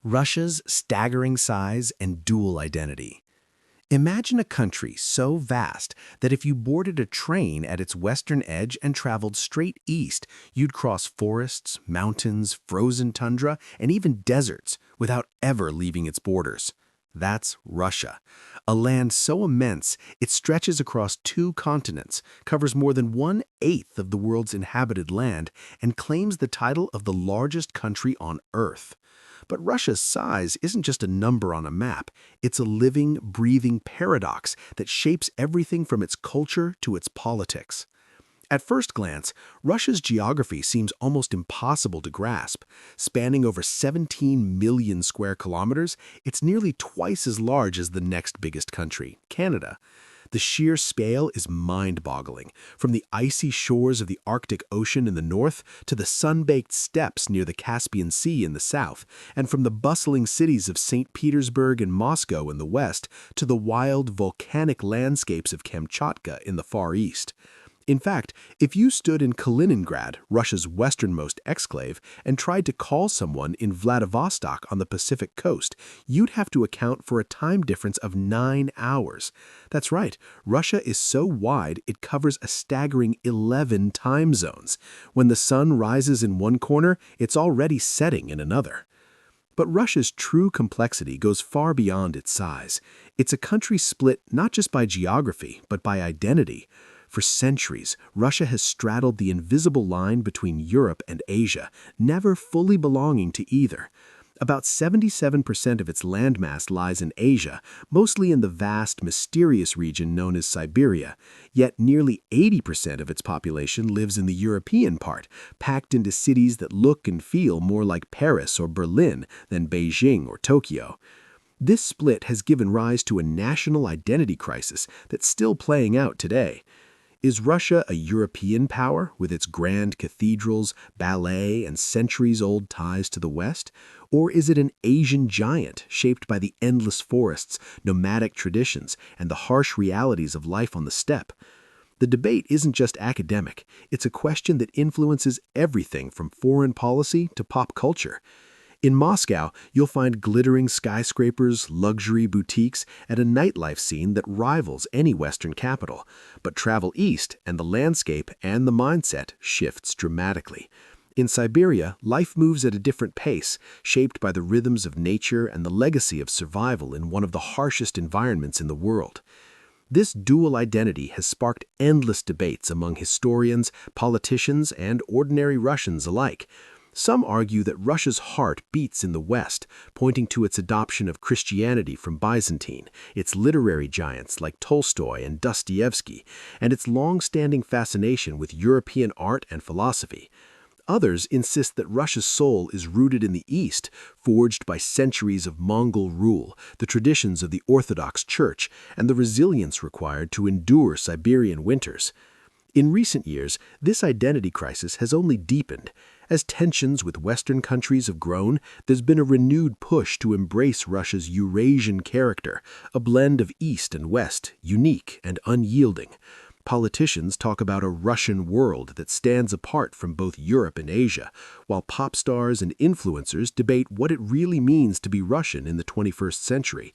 Russia's staggering size and dual identity. Imagine a country so vast that if you boarded a train at its western edge and traveled straight east, you'd cross forests, mountains, frozen tundra, and even deserts without ever leaving its borders. That's Russia, a land so immense it stretches across two continents, covers more than 1/8 of the world's inhabited land, and claims the title of the largest country on Earth. But Russia's size isn't just a number on a map. It's a living, breathing paradox that shapes everything from its culture to its politics. At first glance, Russia's geography seems almost impossible to grasp. Spanning over 17 million square kilometers, it's nearly twice as large as the next biggest country, Canada. The sheer scale is mind-boggling, from the icy shores of the Arctic Ocean in the north to the sun-baked steppes near the Caspian Sea in the south, and from the bustling cities of St. Petersburg and Moscow in the west to the wild volcanic landscapes of Kamchatka in the far east. In fact, if you stood in Kaliningrad, Russia's westernmost exclave, and tried to call someone in Vladivostok on the Pacific coast, you'd have to account for a time difference of 9 hours. That's right, Russia is so wide it covers a staggering 11 time zones. When the sun rises in one corner, it's already setting in another. But Russia's true complexity goes far beyond its size. It's a country split not just by geography, but by identity. For centuries, Russia has straddled the invisible line between Europe and Asia, never fully belonging to either. About 77% of its landmass lies in Asia, mostly in the vast, mysterious region known as Siberia. Yet nearly 80% of its population lives in the European part, packed into cities that look and feel more like Paris or Berlin than Beijing or Tokyo. This split has given rise to a national identity crisis that's still playing out today. Is Russia a European power with its grand cathedrals, ballet, and centuries-old ties to the West? Or is it an Asian giant shaped by the endless forests, nomadic traditions, and the harsh realities of life on the steppe? The debate isn't just academic. It's a question that influences everything from foreign policy to pop culture. In Moscow, you'll find glittering skyscrapers, luxury boutiques, and a nightlife scene that rivals any Western capital. But travel east, and the landscape and the mindset shifts dramatically. In Siberia, life moves at a different pace, shaped by the rhythms of nature and the legacy of survival in one of the harshest environments in the world. This dual identity has sparked endless debates among historians, politicians, and ordinary Russians alike. Some argue that Russia's heart beats in the West, pointing to its adoption of Christianity from Byzantine, its literary giants like Tolstoy and Dostoevsky, and its long-standing fascination with European art and philosophy. Others insist that Russia's soul is rooted in the East, forged by centuries of Mongol rule, the traditions of the Orthodox Church, and the resilience required to endure Siberian winters. In recent years, this identity crisis has only deepened. As tensions with Western countries have grown, there's been a renewed push to embrace Russia's Eurasian character, a blend of East and West, unique and unyielding. Politicians talk about a Russian world that stands apart from both Europe and Asia, while pop stars and influencers debate what it really means to be Russian in the 21st century.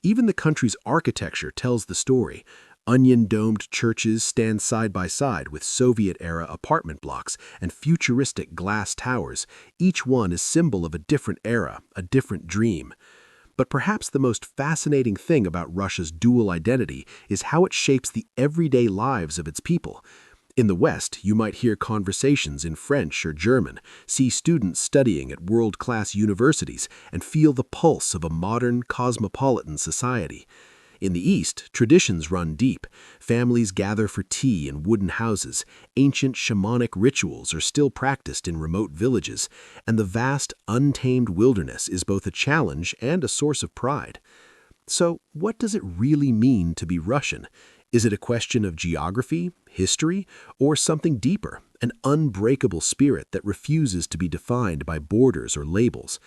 Even the country's architecture tells the story. Onion-domed churches stand side by side with Soviet-era apartment blocks and futuristic glass towers, each one a symbol of a different era, a different dream. But perhaps the most fascinating thing about Russia's dual identity is how it shapes the everyday lives of its people. In the West, you might hear conversations in French or German, see students studying at world-class universities, and feel the pulse of a modern, cosmopolitan society. In the East, traditions run deep. Families gather for tea in wooden houses. Ancient shamanic rituals are still practiced in remote villages, and the vast, untamed wilderness is both a challenge and a source of pride. So, what does it really mean to be Russian? Is it a question of geography, history, or something deeper, an unbreakable spirit that refuses to be defined by borders or labels?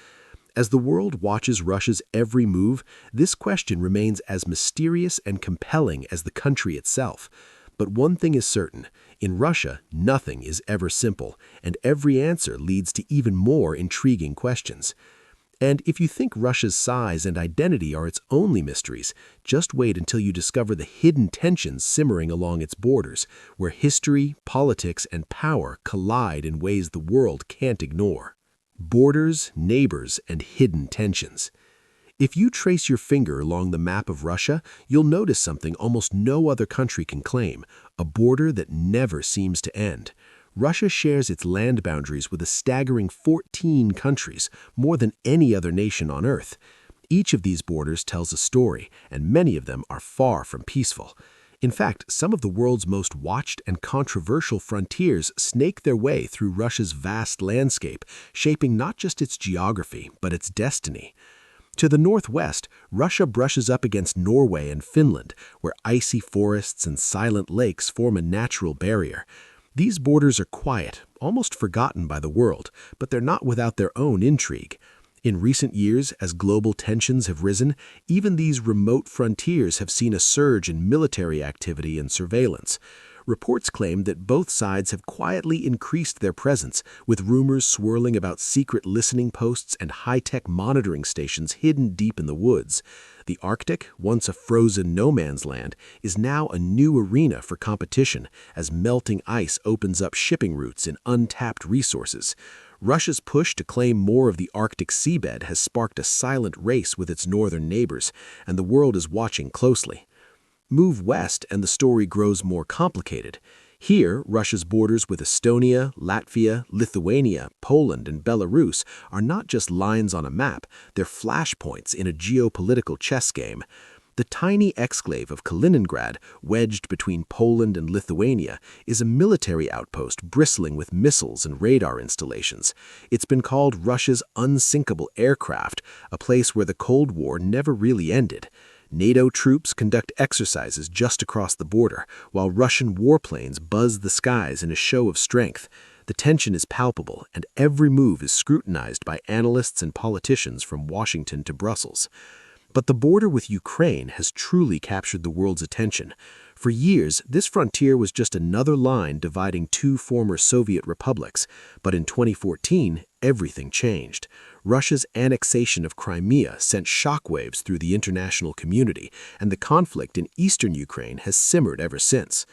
As the world watches Russia's every move, this question remains as mysterious and compelling as the country itself. But one thing is certain, in Russia, nothing is ever simple, and every answer leads to even more intriguing questions. And if you think Russia's size and identity are its only mysteries, just wait until you discover the hidden tensions simmering along its borders, where history, politics, and power collide in ways the world can't ignore. Borders, neighbors, and hidden tensions. If you trace your finger along the map of Russia, you'll notice something almost no other country can claim, a border that never seems to end. Russia shares its land boundaries with a staggering 14 countries, more than any other nation on Earth. Each of these borders tells a story, and many of them are far from peaceful. In fact, some of the world's most watched and controversial frontiers snake their way through Russia's vast landscape, shaping not just its geography, but its destiny. To the northwest, Russia brushes up against Norway and Finland, where icy forests and silent lakes form a natural barrier. These borders are quiet, almost forgotten by the world, but they're not without their own intrigue. In recent years, as global tensions have risen, even these remote frontiers have seen a surge in military activity and surveillance. Reports claim that both sides have quietly increased their presence, with rumors swirling about secret listening posts and high-tech monitoring stations hidden deep in the woods. The Arctic, once a frozen no-man's land, is now a new arena for competition as melting ice opens up shipping routes and untapped resources. Russia's push to claim more of the Arctic seabed has sparked a silent race with its northern neighbors, and the world is watching closely. Move west and the story grows more complicated. Here, Russia's borders with Estonia, Latvia, Lithuania, Poland, and Belarus are not just lines on a map, they're flashpoints in a geopolitical chess game. The tiny exclave of Kaliningrad, wedged between Poland and Lithuania, is a military outpost bristling with missiles and radar installations. It's been called Russia's unsinkable aircraft, a place where the Cold War never really ended. NATO troops conduct exercises just across the border, while Russian warplanes buzz the skies in a show of strength. The tension is palpable, and every move is scrutinized by analysts and politicians from Washington to Brussels. But the border with Ukraine has truly captured the world's attention. For years, this frontier was just another line dividing two former Soviet republics, but in 2014, everything changed. Russia's annexation of Crimea sent shockwaves through the international community, and the conflict in eastern Ukraine has simmered ever since.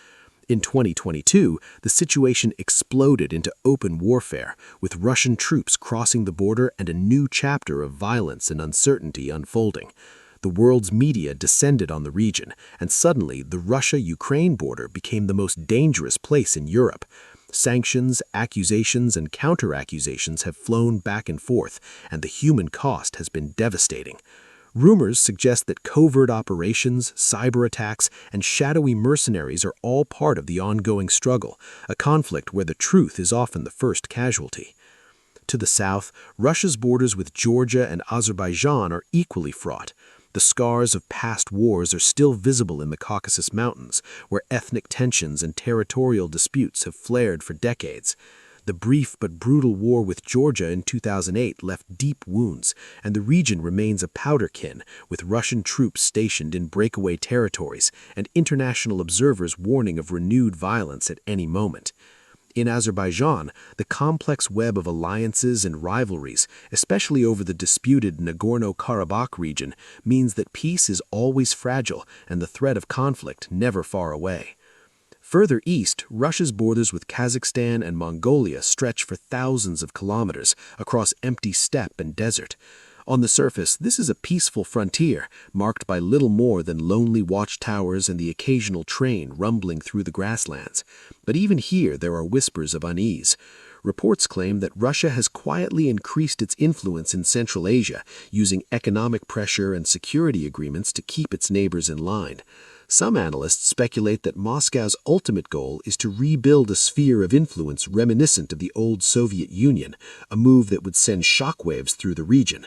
In 2022, the situation exploded into open warfare, with Russian troops crossing the border and a new chapter of violence and uncertainty unfolding. The world's media descended on the region, and suddenly the Russia-Ukraine border became the most dangerous place in Europe. Sanctions, accusations, and counter-accusations have flown back and forth, and the human cost has been devastating. Rumors suggest that covert operations, cyber attacks, and shadowy mercenaries are all part of the ongoing struggle, a conflict where the truth is often the first casualty. To the south, Russia's borders with Georgia and Azerbaijan are equally fraught. The scars of past wars are still visible in the Caucasus Mountains, where ethnic tensions and territorial disputes have flared for decades. The brief but brutal war with Georgia in 2008 left deep wounds, and the region remains a powder-kin, with Russian troops stationed in breakaway territories and international observers warning of renewed violence at any moment. In Azerbaijan, the complex web of alliances and rivalries, especially over the disputed Nagorno-Karabakh region, means that peace is always fragile and the threat of conflict never far away. Further east, Russia's borders with Kazakhstan and Mongolia stretch for thousands of kilometers across empty steppe and desert. On the surface, this is a peaceful frontier, marked by little more than lonely watchtowers and the occasional train rumbling through the grasslands. But even here there are whispers of unease. Reports claim that Russia has quietly increased its influence in Central Asia, using economic pressure and security agreements to keep its neighbors in line. Some analysts speculate that Moscow's ultimate goal is to rebuild a sphere of influence reminiscent of the old Soviet Union, a move that would send shockwaves through the region.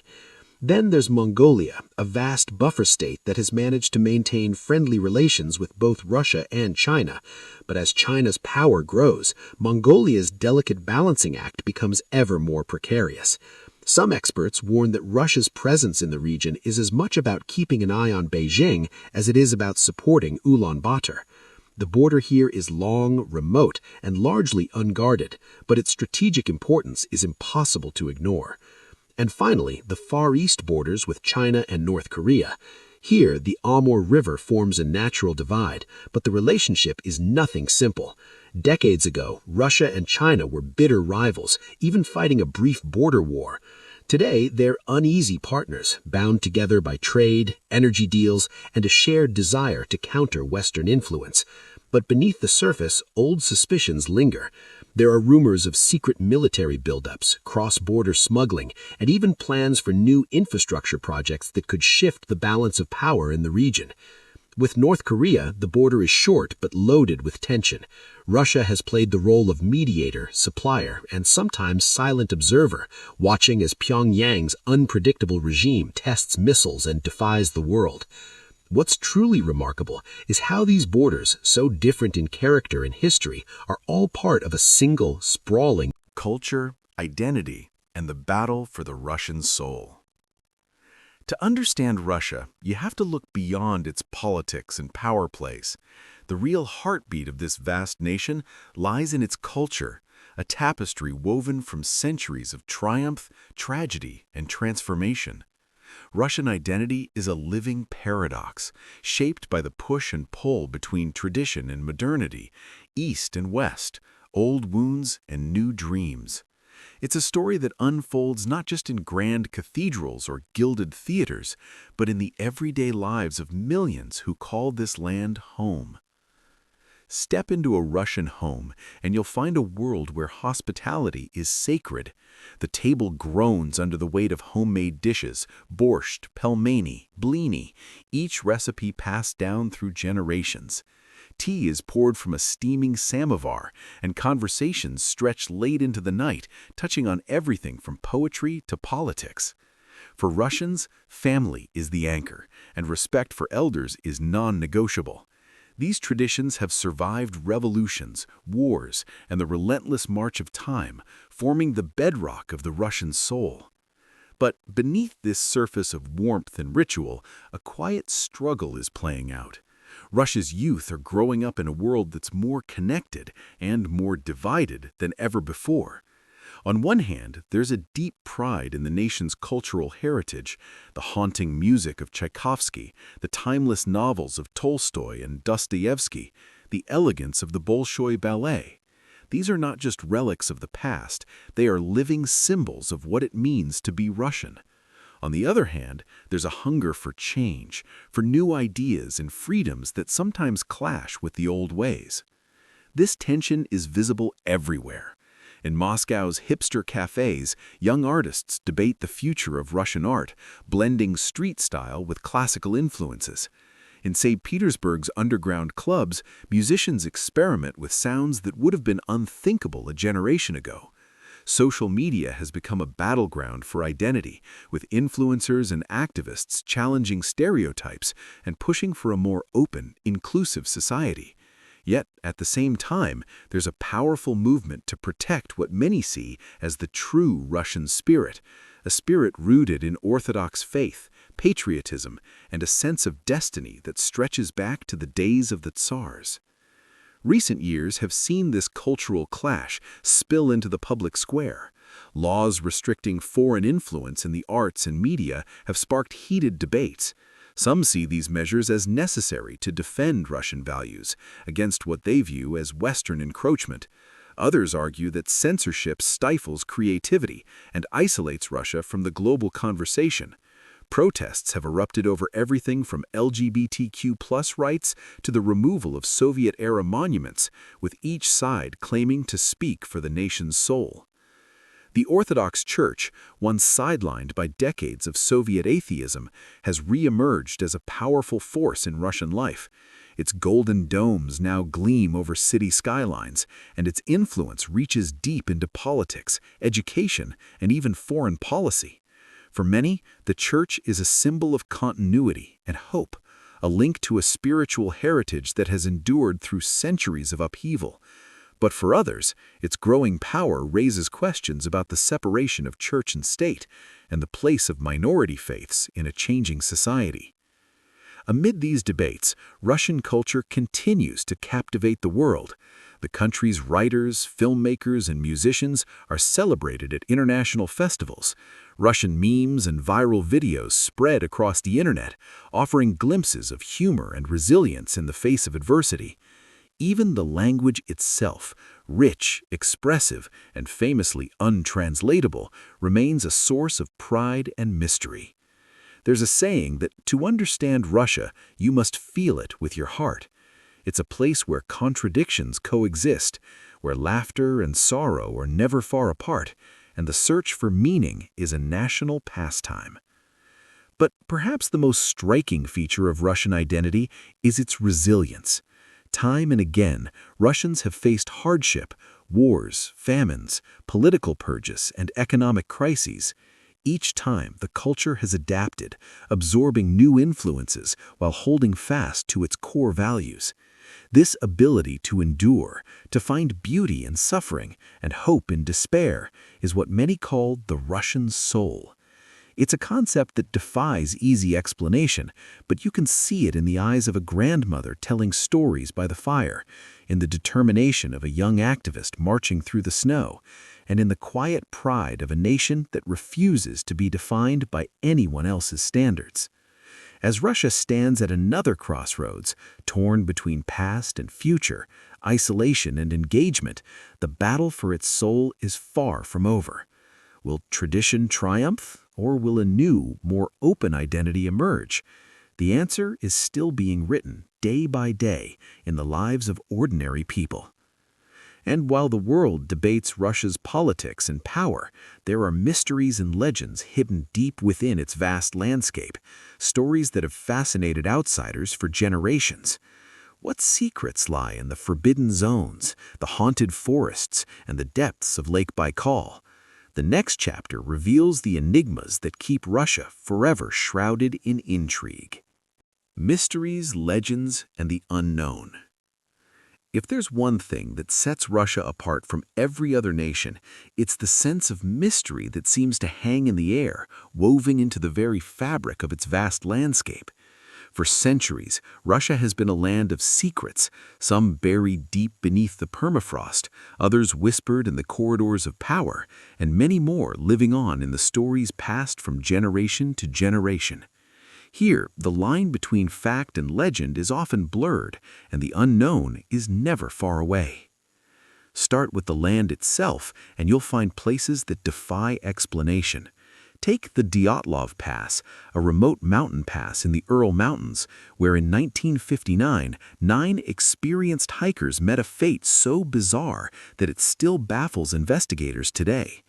Then there's Mongolia, a vast buffer state that has managed to maintain friendly relations with both Russia and China. But as China's power grows, Mongolia's delicate balancing act becomes ever more precarious. Some experts warn that Russia's presence in the region is as much about keeping an eye on Beijing as it is about supporting Ulaanbaatar. The border here is long, remote, and largely unguarded, but its strategic importance is impossible to ignore. And finally, the Far East borders with China and North Korea. Here, the Amur River forms a natural divide, but the relationship is nothing simple. Decades ago, Russia and China were bitter rivals, even fighting a brief border war. Today, they're uneasy partners, bound together by trade, energy deals, and a shared desire to counter Western influence. But beneath the surface, old suspicions linger. There are rumors of secret military buildups, cross-border smuggling, and even plans for new infrastructure projects that could shift the balance of power in the region. With North Korea, the border is short but loaded with tension. Russia has played the role of mediator, supplier, and sometimes silent observer, watching as Pyongyang's unpredictable regime tests missiles and defies the world. What's truly remarkable is how these borders, so different in character and history, are all part of a single, sprawling culture, identity, and the battle for the Russian soul. To understand Russia, you have to look beyond its politics and power plays. The real heartbeat of this vast nation lies in its culture, a tapestry woven from centuries of triumph, tragedy, and transformation. Russian identity is a living paradox, shaped by the push and pull between tradition and modernity, East and West, old wounds and new dreams. It's a story that unfolds not just in grand cathedrals or gilded theaters, but in the everyday lives of millions who call this land home. Step into a Russian home, and you'll find a world where hospitality is sacred. The table groans under the weight of homemade dishes, borscht, pelmeni, blini, each recipe passed down through generations. Tea is poured from a steaming samovar, and conversations stretch late into the night, touching on everything from poetry to politics. For Russians, family is the anchor, and respect for elders is non-negotiable. These traditions have survived revolutions, wars, and the relentless march of time, forming the bedrock of the Russian soul. But beneath this surface of warmth and ritual, a quiet struggle is playing out. Russia's youth are growing up in a world that's more connected and more divided than ever before. On one hand, there's a deep pride in the nation's cultural heritage, the haunting music of Tchaikovsky, the timeless novels of Tolstoy and Dostoevsky, the elegance of the Bolshoi Ballet. These are not just relics of the past, they are living symbols of what it means to be Russian. On the other hand, there's a hunger for change, for new ideas and freedoms that sometimes clash with the old ways. This tension is visible everywhere. In Moscow's hipster cafes, young artists debate the future of Russian art, blending street style with classical influences. In St. Petersburg's underground clubs, musicians experiment with sounds that would have been unthinkable a generation ago. Social media has become a battleground for identity, with influencers and activists challenging stereotypes and pushing for a more open, inclusive society. Yet, at the same time, there's a powerful movement to protect what many see as the true Russian spirit, a spirit rooted in Orthodox faith, patriotism, and a sense of destiny that stretches back to the days of the Tsars. Recent years have seen this cultural clash spill into the public square. Laws restricting foreign influence in the arts and media have sparked heated debates. Some see these measures as necessary to defend Russian values against what they view as Western encroachment. Others argue that censorship stifles creativity and isolates Russia from the global conversation. Protests have erupted over everything from LGBTQ+ rights to the removal of Soviet-era monuments, with each side claiming to speak for the nation's soul. The Orthodox Church, once sidelined by decades of Soviet atheism, has re-emerged as a powerful force in Russian life. Its golden domes now gleam over city skylines, and its influence reaches deep into politics, education, and even foreign policy. For many, the Church is a symbol of continuity and hope, a link to a spiritual heritage that has endured through centuries of upheaval. But for others, its growing power raises questions about the separation of church and state and the place of minority faiths in a changing society. Amid these debates, Russian culture continues to captivate the world. The country's writers, filmmakers, and musicians are celebrated at international festivals. Russian memes and viral videos spread across the internet, offering glimpses of humor and resilience in the face of adversity. Even the language itself, rich, expressive, and famously untranslatable, remains a source of pride and mystery. There's a saying that to understand Russia, you must feel it with your heart. It's a place where contradictions coexist, where laughter and sorrow are never far apart, and the search for meaning is a national pastime. But perhaps the most striking feature of Russian identity is its resilience. Time and again, Russians have faced hardship, wars, famines, political purges, and economic crises. Each time, the culture has adapted, absorbing new influences while holding fast to its core values. This ability to endure, to find beauty in suffering and hope in despair, is what many call the Russian soul. It's a concept that defies easy explanation, but you can see it in the eyes of a grandmother telling stories by the fire, in the determination of a young activist marching through the snow, and in the quiet pride of a nation that refuses to be defined by anyone else's standards. As Russia stands at another crossroads, torn between past and future, isolation and engagement, the battle for its soul is far from over. Will tradition triumph, or will a new, more open identity emerge? The answer is still being written, day by day, in the lives of ordinary people. And while the world debates Russia's politics and power, there are mysteries and legends hidden deep within its vast landscape, stories that have fascinated outsiders for generations. What secrets lie in the forbidden zones, the haunted forests, and the depths of Lake Baikal? The next chapter reveals the enigmas that keep Russia forever shrouded in intrigue. Mysteries, legends, and the unknown. If there's one thing that sets Russia apart from every other nation, it's the sense of mystery that seems to hang in the air, woven into the very fabric of its vast landscape. For centuries, Russia has been a land of secrets, some buried deep beneath the permafrost, others whispered in the corridors of power, and many more living on in the stories passed from generation to generation. Here, the line between fact and legend is often blurred, and the unknown is never far away. Start with the land itself, and you'll find places that defy explanation. Take the Dyatlov Pass, a remote mountain pass in the Ural Mountains, where in 1959, 9 experienced hikers met a fate so bizarre that it still baffles investigators today.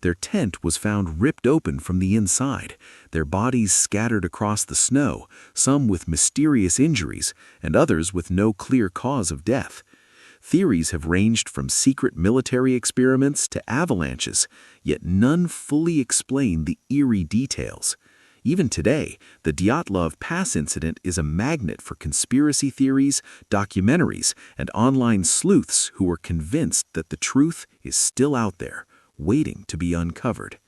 Their tent was found ripped open from the inside, their bodies scattered across the snow, some with mysterious injuries, and others with no clear cause of death. Theories have ranged from secret military experiments to avalanches, yet none fully explain the eerie details. Even today, the Dyatlov Pass incident is a magnet for conspiracy theories, documentaries, and online sleuths who are convinced that the truth is still out there, waiting to be uncovered.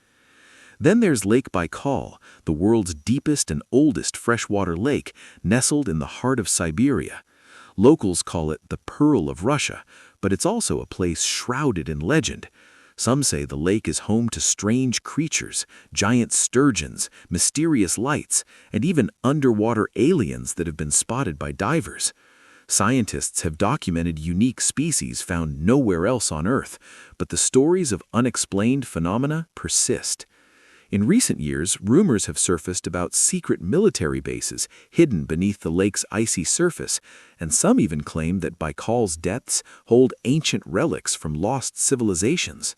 Then there's Lake Baikal, the world's deepest and oldest freshwater lake, nestled in the heart of Siberia. Locals call it the Pearl of Russia, but it's also a place shrouded in legend. Some say the lake is home to strange creatures, giant sturgeons, mysterious lights, and even underwater aliens that have been spotted by divers. Scientists have documented unique species found nowhere else on Earth, but the stories of unexplained phenomena persist. In recent years, rumors have surfaced about secret military bases hidden beneath the lake's icy surface, and some even claim that Baikal's depths hold ancient relics from lost civilizations.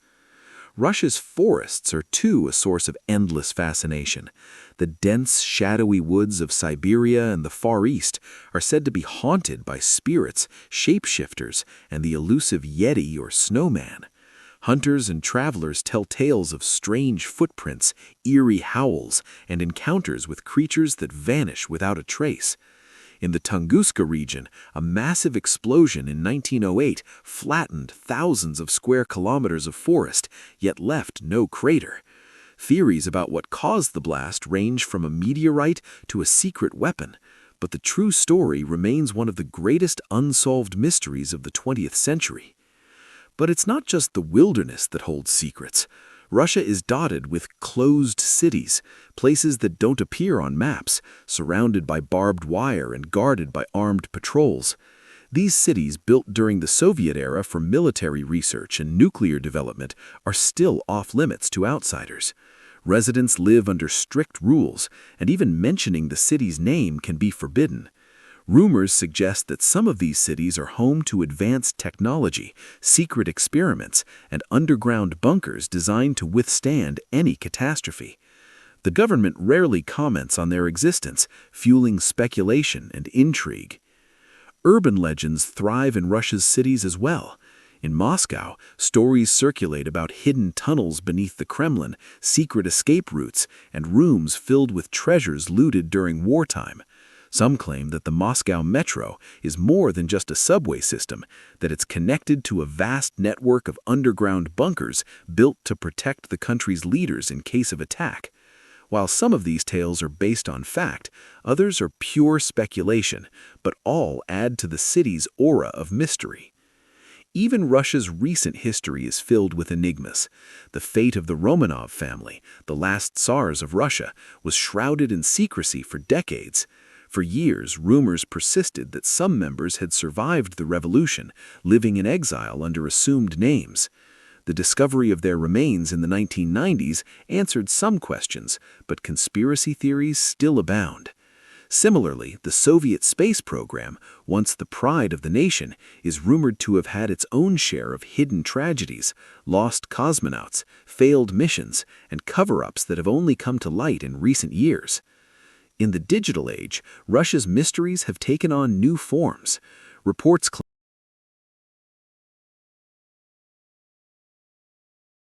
Russia's forests are too a source of endless fascination. The dense, shadowy woods of Siberia and the Far East are said to be haunted by spirits, shapeshifters, and the elusive Yeti or snowman. Hunters and travelers tell tales of strange footprints, eerie howls, and encounters with creatures that vanish without a trace. In the Tunguska region, a massive explosion in 1908 flattened thousands of square kilometers of forest, yet left no crater. Theories about what caused the blast range from a meteorite to a secret weapon, but the true story remains one of the greatest unsolved mysteries of the 20th century. But it's not just the wilderness that holds secrets. Russia is dotted with closed cities, places that don't appear on maps, surrounded by barbed wire and guarded by armed patrols. These cities, built during the Soviet era for military research and nuclear development, are still off-limits to outsiders. Residents live under strict rules, and even mentioning the city's name can be forbidden. Rumors suggest that some of these cities are home to advanced technology, secret experiments, and underground bunkers designed to withstand any catastrophe. The government rarely comments on their existence, fueling speculation and intrigue. Urban legends thrive in Russia's cities as well. In Moscow, stories circulate about hidden tunnels beneath the Kremlin, secret escape routes, and rooms filled with treasures looted during wartime. Some claim that the Moscow metro is more than just a subway system, that it's connected to a vast network of underground bunkers built to protect the country's leaders in case of attack. While some of these tales are based on fact, others are pure speculation, but all add to the city's aura of mystery. Even Russia's recent history is filled with enigmas. The fate of the Romanov family, the last Tsars of Russia, was shrouded in secrecy for decades. For years, rumors persisted that some members had survived the revolution, living in exile under assumed names. The discovery of their remains in the 1990s answered some questions, but conspiracy theories still abound. Similarly, the Soviet space program, once the pride of the nation, is rumored to have had its own share of hidden tragedies, lost cosmonauts, failed missions, and cover-ups that have only come to light in recent years. In the digital age, Russia's mysteries have taken on new forms. Reports claim